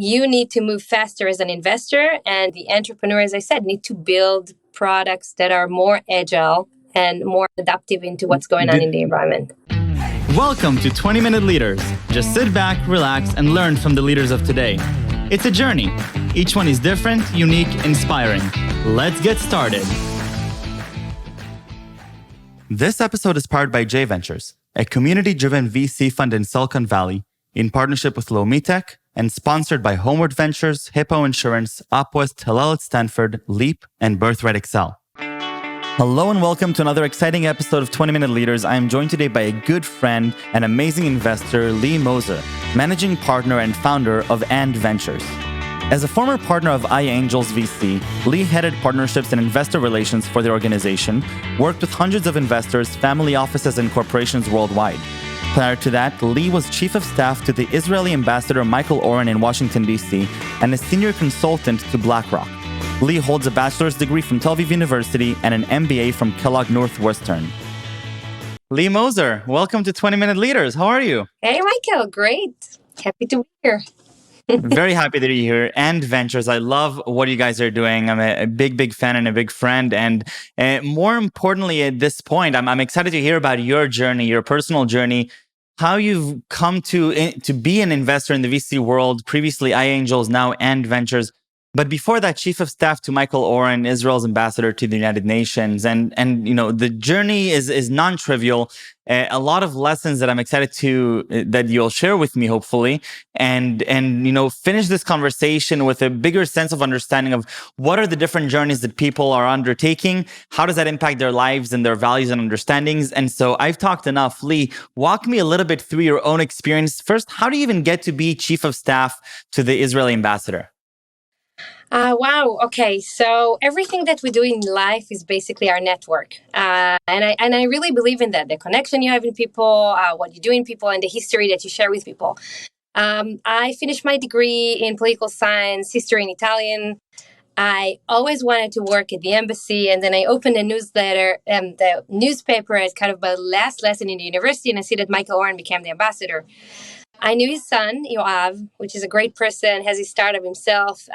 you need to move faster as an investor, and the entrepreneur, as I said, need to build products that are more agile and more adaptive into what's going on in the environment. Welcome to 20-Minute Leaders. Just sit back, relax, and learn from the leaders of today. It's a journey. Each one is different, unique, inspiring. Let's get started. This episode is powered by J Ventures, a community-driven VC fund in Silicon Valley, in partnership with Lomitech, and sponsored by Homeward Ventures, Hippo Insurance, Upwest, Hillel at Stanford, Leap, and Birthright Excel. Hello and welcome to another exciting episode of 20-Minute Leaders. I am joined today by a good friend and amazing investor, Lee Moser, managing partner and founder of AnD Ventures. As a former partner of iAngels VC, Lee headed partnerships and investor relations for the organization, worked with hundreds of investors, family offices, and corporations worldwide. Prior to that, Lee was chief of staff to the Israeli Ambassador Michael Oren in Washington, D.C., and a senior consultant to Blackrock. Lee holds a bachelor's degree from Tel Aviv University and an MBA from Kellogg Northwestern. Lee Moser, welcome to 20-Minute Leaders. How are you? Hey, Michael. Great. Happy to be here. Very happy that you're here. AnD Ventures, I love what you guys are doing. I'm a big fan and a big friend. And more importantly, at this point, I'm excited to hear about your journey, your personal journey, how you've come to be an investor in the VC world. Previously, iAngels, now AnD Ventures. But before that, chief of staff to Michael Oren, Israel's ambassador to the United Nations. And you know, the journey is non-trivial. A lot of lessons that I'm excited that you'll share with me, hopefully, and you know, finish this conversation with a bigger sense of understanding of what are the different journeys that people are undertaking, how does that impact their lives and their values and understandings. And so I've talked enough. Lee, walk me a little bit through your own experience. First, how do you even get to be chief of staff to the Israeli ambassador? Wow. Okay. So everything that we do in life is basically our network. And I really believe in that. The connection you have in people, what you do in people, and the history that you share with people. I finished my degree in political science, history and Italian. I always wanted to work at the embassy. And then I opened a newsletter, the newspaper as kind of my last lesson in the university. And I see that Michael Oren became the ambassador. I knew his son, Yoav, which is a great person, has his startup himself.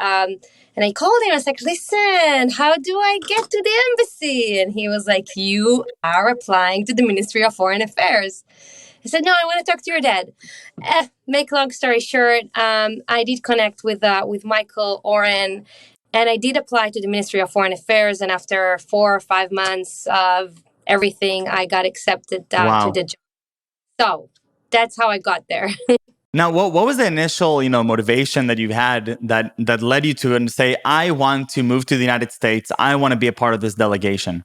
And I called him. I was like, listen, how do I get to the embassy? And he was like, you are applying to the Ministry of Foreign Affairs. I said, no, I want to talk to your dad. Make long story short, I did connect with Michael Oren, and I did apply to the Ministry of Foreign Affairs. And after 4 or 5 months of everything, I got accepted to the job. So that's how I got there. Now, what was the initial, motivation that you had that led you to and say, I want to move to the United States. I want to be a part of this delegation?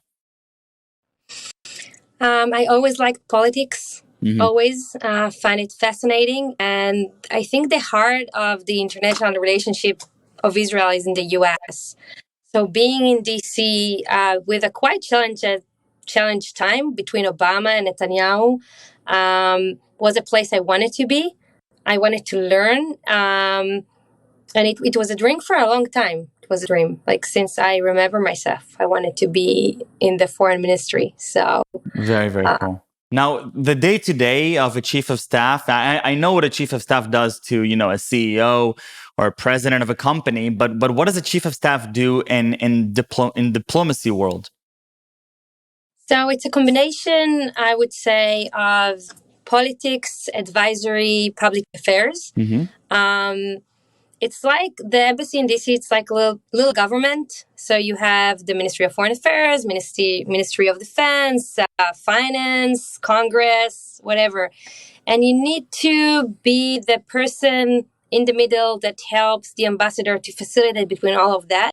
I always liked politics. Always find it fascinating. And I think the heart of the international relationship of Israel is in the U.S. So being in D.C. With a quite challenge time between Obama and Netanyahu was a place I wanted to be. I wanted to learn, and it was a dream for a long time. It was a dream, like since I remember myself, I wanted to be in the foreign ministry. So very cool. Now, the day-to-day of a chief of staff, I know what a chief of staff does to, a CEO or a president of a company, but what does a chief of staff do in diplomacy world? So it's a combination, I would say, of politics, advisory, public affairs. It's like the embassy in DC, it's like a little government. So you have the Ministry of Foreign Affairs, Ministry of Defense, Finance, Congress, whatever. And you need to be the person in the middle that helps the ambassador to facilitate between all of that,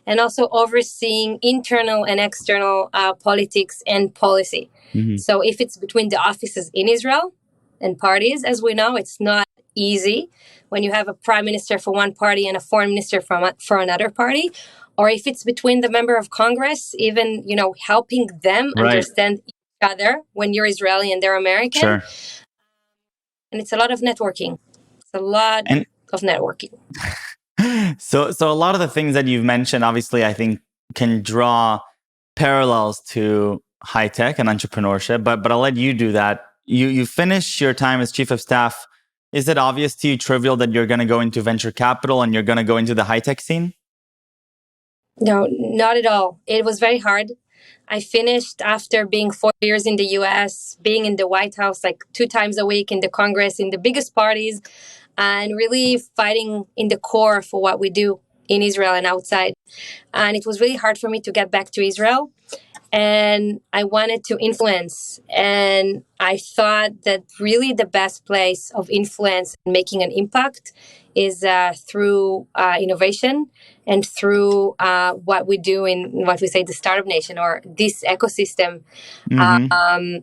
and also overseeing internal and external politics and policy. So if it's between the offices in Israel and parties, as we know, it's not easy when you have a prime minister for one party and a foreign minister for another party, or if it's between the member of Congress, even, helping them understand each other when you're Israeli and they're American. Sure. And it's a lot of networking. It's a lot of networking. So a lot of the things that you've mentioned, obviously, I think can draw parallels to high tech and entrepreneurship, but I'll let you do that. You finish your time as chief of staff Is it obvious to you, trivial, that you're going to go into venture capital and you're going to go into the high-tech scene? No, not at all. It was very hard. I finished after being 4 years in the US, being in the White House like 2 times a week, in the Congress, in the biggest parties, and really fighting in the core for what we do in Israel and outside. And it was really hard for me to get back to Israel. And I wanted to influence. And I thought that really the best place of influence and making an impact is through innovation and through what we do in what we say the startup nation or this ecosystem. Mm-hmm.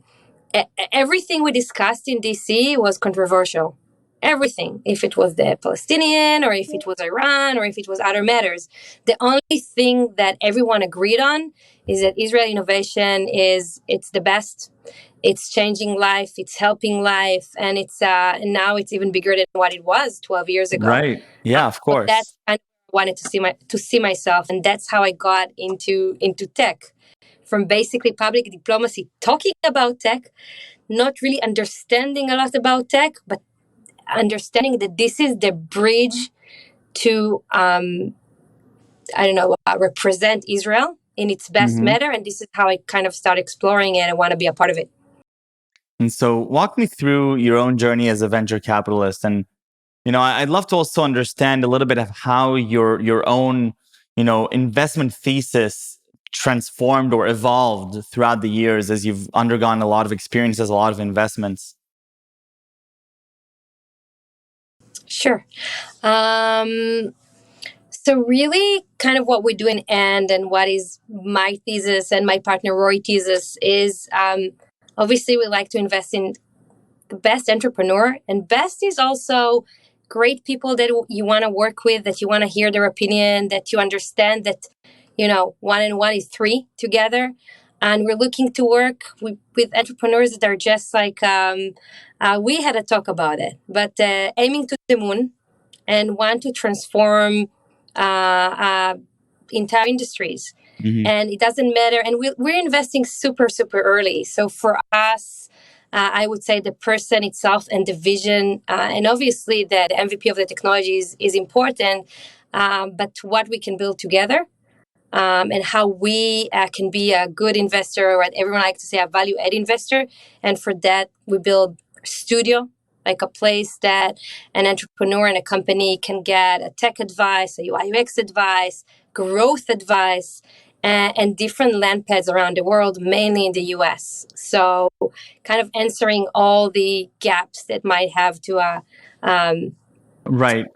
Everything we discussed in DC was controversial. Everything, if it was the Palestinian or if it was Iran or if it was other matters. The only thing that everyone agreed on is that Israeli innovation it's the best. It's changing life, it's helping life, and it's now it's even bigger than what it was 12 years ago. Right. Yeah, of So that's course. kind of what I wanted to see myself, and that's how I got into tech. From basically public diplomacy, talking about tech, not really understanding a lot about tech, but understanding that this is the bridge to I don't know, represent Israel in its best Mm-hmm. manner, and this is how I kind of start exploring it and want to be a part of it. And so walk me through your own journey as a venture capitalist. And, I'd love to also understand a little bit of how your own, investment thesis transformed or evolved throughout the years as you've undergone a lot of experiences, a lot of investments. Sure. So really kind of what we do in AND and what is my thesis and my partner Rory thesis is obviously we like to invest in the best entrepreneur, and best is also great people that you want to work with, that you want to hear their opinion, that you understand that, one and one is three together. And we're looking to work with entrepreneurs that are just like, we had a talk about it, but aiming to the moon and want to transform entire industries. Mm-hmm. And it doesn't matter. And we're investing super, super early. So for us, I would say the person itself and the vision, and obviously the MVP of the technology is important, but what we can build together and how we can be a good investor, or what everyone likes to say, a value-add investor. And for that, we build a studio, like a place that an entrepreneur and a company can get a tech advice, a UI UX advice, growth advice, and different land pads around the world, mainly in the US. So kind of answering all the gaps that might have to Right.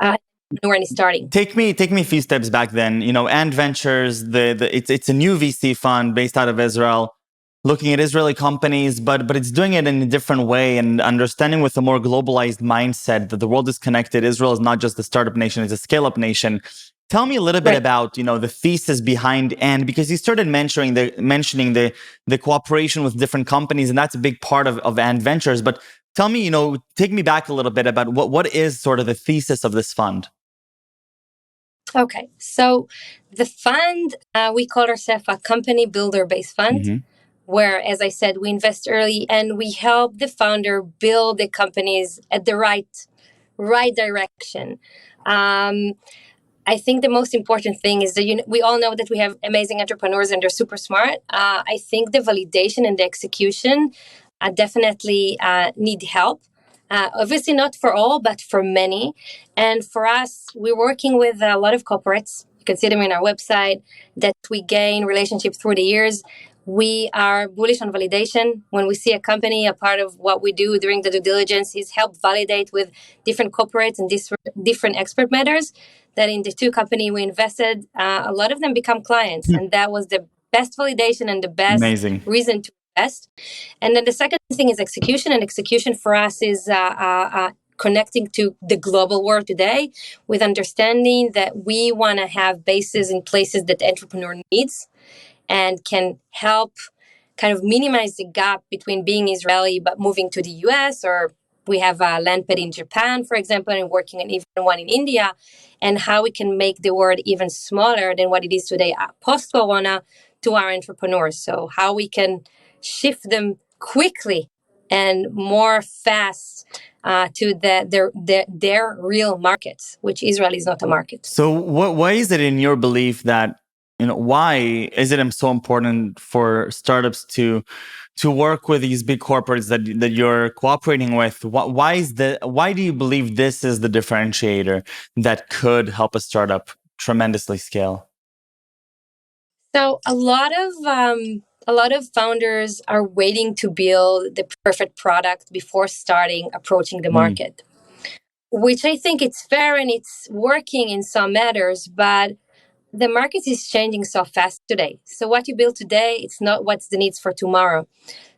when starting. Take me a few steps back then. AnD Ventures, it's a new VC fund based out of Israel, looking at Israeli companies, but it's doing it in a different way and understanding with a more globalized mindset that the world is connected. Israel is not just a startup nation, it's a scale-up nation. Tell me a little bit Right. about, the thesis behind AnD, because you started mentioning the cooperation with different companies, and that's a big part of AnD Ventures. But tell me, take me back a little bit about what is sort of the thesis of this fund. Okay, so the fund, we call ourselves a company builder based fund, Mm-hmm. where, as I said, we invest early and we help the founder build the companies at the right direction. I think the most important thing is that we all know that we have amazing entrepreneurs and they're super smart. I think the validation and the execution definitely need help. Obviously, not for all, but for many. And for us, we're working with a lot of corporates. You can see them in our website that we gain relationships through the years. We are bullish on validation. When we see a company, a part of what we do during the due diligence is help validate with different corporates and different expert matters. That in the two company we invested, a lot of them become clients, and that was the best validation and the best Amazing. reason to invest. And then the second thing is execution, and execution for us is connecting to the global world today with understanding that we want to have bases in places that the entrepreneur needs and can help kind of minimize the gap between being Israeli but moving to the US, or we have a land pad in Japan, for example, and working on even one in India, and how we can make the world even smaller than what it is today post-corona to our entrepreneurs. So how we can shift them quickly and more fast to their real markets, which Israel is not a market. So why is it in your belief that, why is it so important for startups to work with these big corporates that you're cooperating with? Why do you believe this is the differentiator that could help a startup tremendously scale? So a lot of founders are waiting to build the perfect product before starting approaching the market, which I think it's fair and it's working in some matters, but the market is changing so fast today. So what you build today, it's not what's the needs for tomorrow.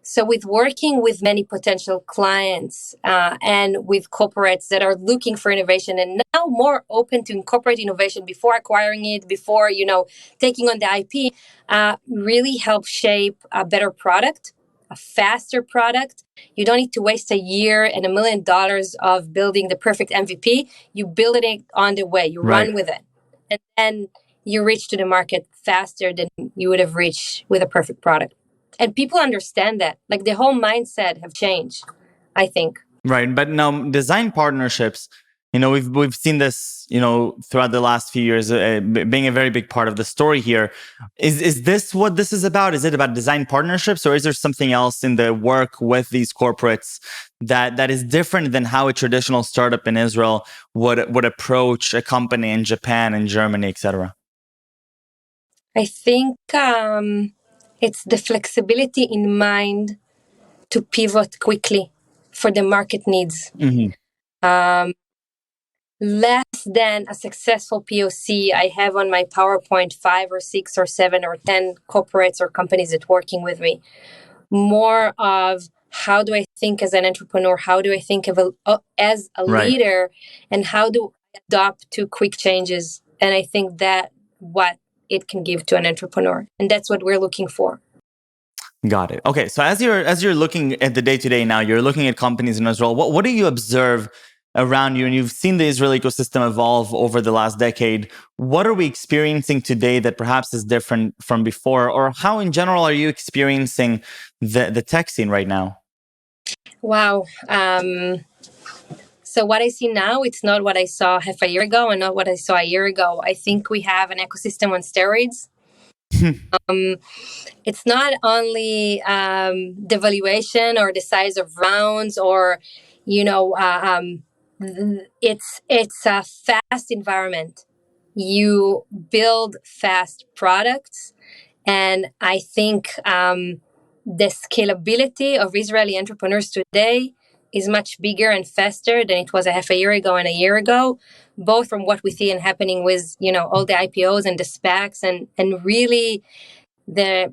So with working with many potential clients and with corporates that are looking for innovation and now more open to incorporate innovation before acquiring it, before taking on the IP, really help shape a better product, a faster product. You don't need to waste a year and $1 million of building the perfect MVP. You build it on the way. You run with it, and then you reach to the market faster than you would have reached with a perfect product. And people understand that. Like the whole mindset have changed, I think. Right. But now design partnerships, we've seen this, throughout the last few years, being a very big part of the story here. Is this what this is about? Is it about design partnerships, or is there something else in the work with these corporates that is different than how a traditional startup in Israel would approach a company in Japan and Germany, etc.? I think it's the flexibility in mind to pivot quickly for the market needs. Less than a successful POC I have on my PowerPoint 5 or 6 or 7 or 10 corporates or companies that working with me. More of how do I think as an entrepreneur? How do I think as a leader? And how do I adapt to quick changes? And I think that what it can give to an entrepreneur. And that's what we're looking for. Got it. Okay, so as you're looking at the day-to-day now, you're looking at companies in Israel. What do you observe around you? And you've seen the Israeli ecosystem evolve over the last decade. What are we experiencing today that perhaps is different from before? Or how in general are you experiencing the tech scene right now? Wow. So what I see now, it's not what I saw half a year ago and not what I saw a year ago. I think we have an ecosystem on steroids. It's not only the valuation or the size of rounds or, it's a fast environment. You build fast products. And I think the scalability of Israeli entrepreneurs today is much bigger and faster than it was a half a year ago and a year ago, both from what we see and happening with, all the IPOs and the SPACs and really the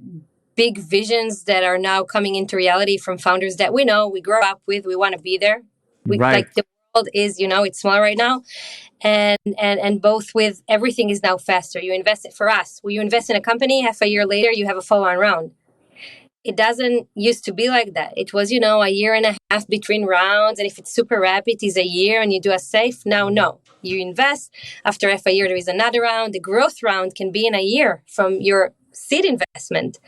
big visions that are now coming into reality from founders that we know, we grow up with, we want to be there. Like the world is, it's small right now. And both with everything is now faster. You invest it for us. When you invest in a company, half a year later, you have a follow-on round. It doesn't used to be like that. It was, a year and a half between rounds. And if it's super rapid, it's a year and you do a safe. Now, no. You invest. After half a year, there is another round. The growth round can be in a year from your seed investment.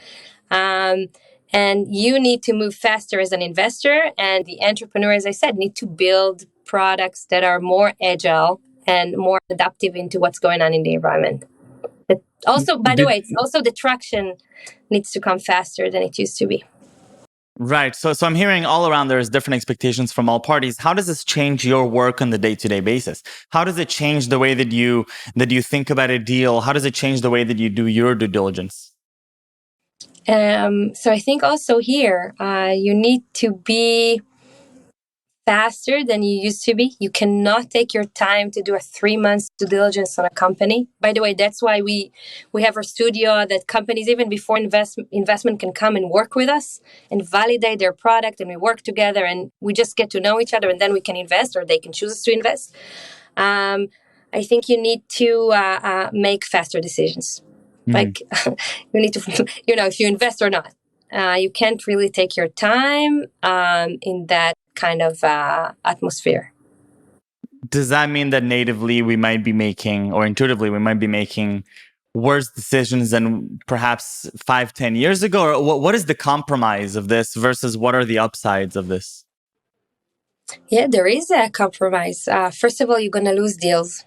And you need to move faster as an investor. And the entrepreneur, as I said, need to build products that are more agile and more adaptive into what's going on in the environment. But also, by the way, it's also the traction needs to come faster than it used to be. Right. So I'm hearing all around there's different expectations from all parties. How does this change your work on the day-to-day basis? How does it change the way that you think about a deal? How does it change the way that you do your due diligence? So I think also here, you need to be faster than you used to be. You cannot take your time to do a 3 months due diligence on a company. By the way, that's why we have our studio that companies, even before investment can come and work with us and validate their product, and we work together and we just get to know each other, and then we can invest or they can choose us to invest. I think you need to make faster decisions. Like you need to, if you invest or not. You can't really take your time in that kind of atmosphere. Does that mean that natively we might be making, or intuitively we might be making worse decisions than perhaps 5-10 years ago? Or what is the compromise of this versus what are the upsides of this? Yeah, there is a compromise. First of all, you're going to lose deals,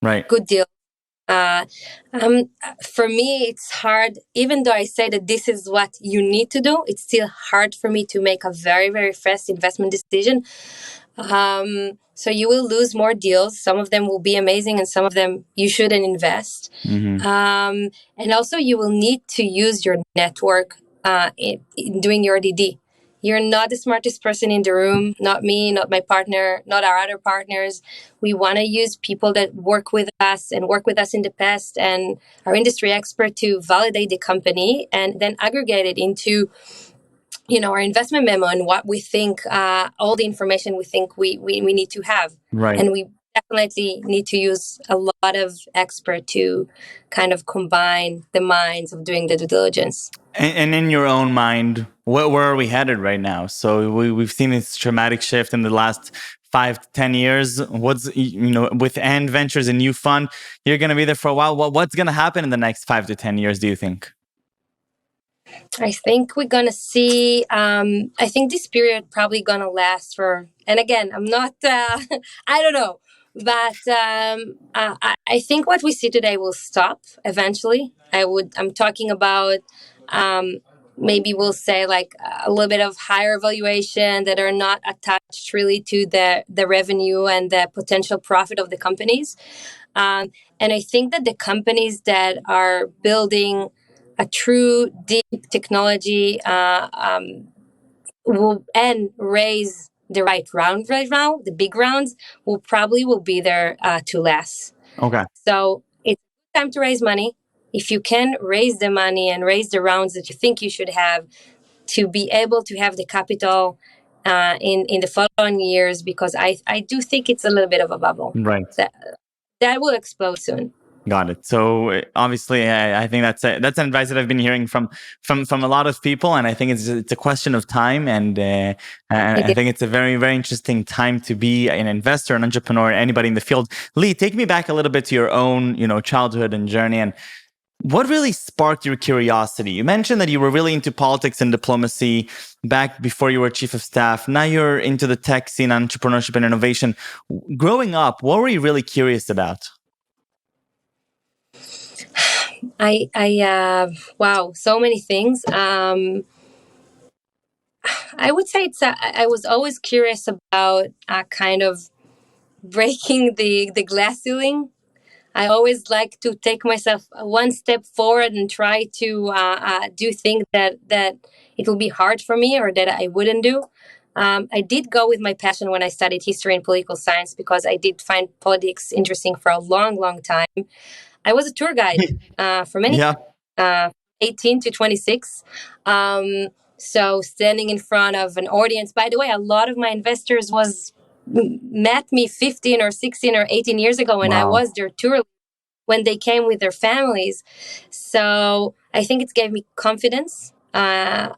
Right. good deals. Uh, for me, it's hard, even though I say that this is what you need to do, it's still hard for me to make a very, very fast investment decision. So you will lose more deals. Some of them will be amazing and some of them you shouldn't invest. Mm-hmm. And also you will need to use your network in doing your DD. You're not the smartest person in the room, not me, not my partner, not our other partners. We want to use people that work with us and work with us in the past and our industry expert to validate the company and then aggregate it into our investment memo and what we think, all the information we think we need to have. Right. And we definitely need to use a lot of expert to kind of combine the minds of doing the due diligence. And in your own mind, where are we headed right now? So we've seen this dramatic shift in the last 5 to 10 years. What's, with AnD Ventures, a new fund, you're going to be there for a while. What's going to happen in the next 5 to 10 years, do you think? I think we're going to see, I think this period probably going to last for, and again, I'm not, I don't know, but I think what we see today will stop eventually. I'm talking about maybe we'll say like a little bit of higher valuation that are not attached really to the revenue and the potential profit of the companies. And I think that the companies that are building a true deep technology will and raise the right round right now, the big rounds will be there to last. Okay. So it's time to raise money. If you can raise the money and raise the rounds that you think you should have to be able to have the capital in the following years, because I do think it's a little bit of a bubble. Right. That will explode soon. Got it. So obviously, I think that's an advice that I've been hearing from a lot of people, and I think it's a question of time. And I think it's a very, very interesting time to be an investor, an entrepreneur, anybody in the field. Lee, take me back a little bit to your own, childhood and journey, and what really sparked your curiosity? You mentioned that you were really into politics and diplomacy back before you were chief of staff. Now you're into the tech scene, entrepreneurship and innovation. Growing up, what were you really curious about? Wow, so many things. I would say I was always curious about kind of breaking the glass ceiling. I always like to take myself one step forward and try to do things that it will be hard for me or that I wouldn't do. I did go with my passion when I studied history and political science because I did find politics interesting for a long, long time. I was a tour guide for many 18 to 26. So standing in front of an audience, by the way, a lot of my investors met me 15 or 16 or 18 years ago when I was their tour when they came with their families. So I think it gave me confidence, a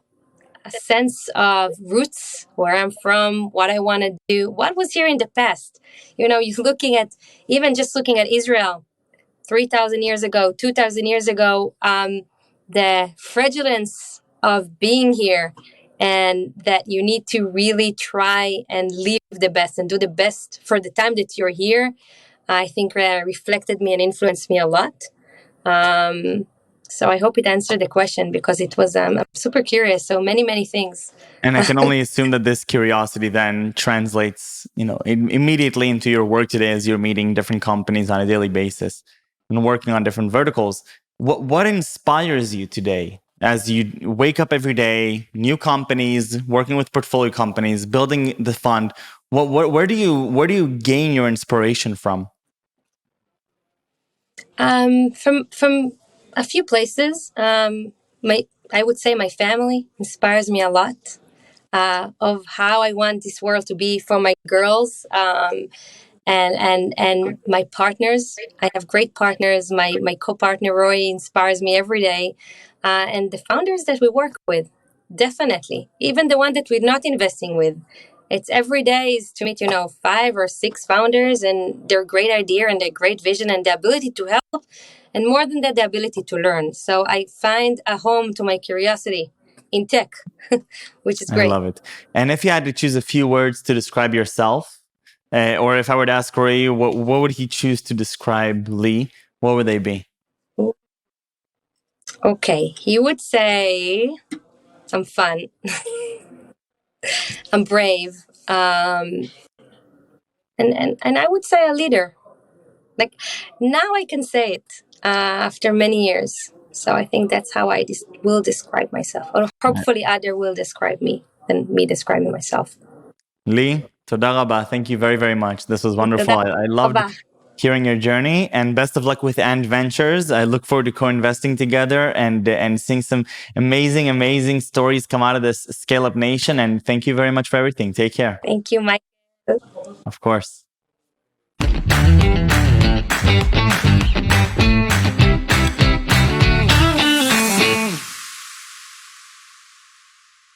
sense of roots, where I'm from, what I want to do, what was here in the past. You're looking at, even just looking at Israel, 3,000 years ago, 2,000 years ago, the fragilence of being here, and that you need to really try and live the best and do the best for the time that you're here, I think reflected me and influenced me a lot. So I hope it answered the question, because it was, I'm super curious. So many things. And I can only assume that this curiosity then translates, immediately into your work today as you're meeting different companies on a daily basis and working on different verticals. What inspires you today as you wake up every day, new companies, working with portfolio companies, building the fund? Where do you gain your inspiration from? From a few places. I would say my family inspires me a lot, of how I want this world to be for my girls, and my partners. I have great partners. My co-partner Roy inspires me every day, and the founders that we work with, definitely. Even the one that we're not investing with, It's every day is to meet, 5 or 6 founders and their great idea and their great vision and the ability to help. And more than that, the ability to learn. So I find a home to my curiosity in tech, which is I great. love it. And if you had to choose a few words to describe yourself, or if I were to ask Roy, what would he choose to describe Lee? What would they be? Okay, he would say I'm fun. I'm brave. And I would say a leader. Like now I can say it after many years. So I think that's how I will describe myself. Or hopefully other will describe me than me describing myself. Lee, toda rabba. Thank you very, very much. This was wonderful. I loved hearing your journey, and best of luck with AnD Ventures. I look forward to co-investing together and seeing some amazing, amazing stories come out of this Scale Up Nation. And thank you very much for everything. Take care. Thank you, Mike. Of course.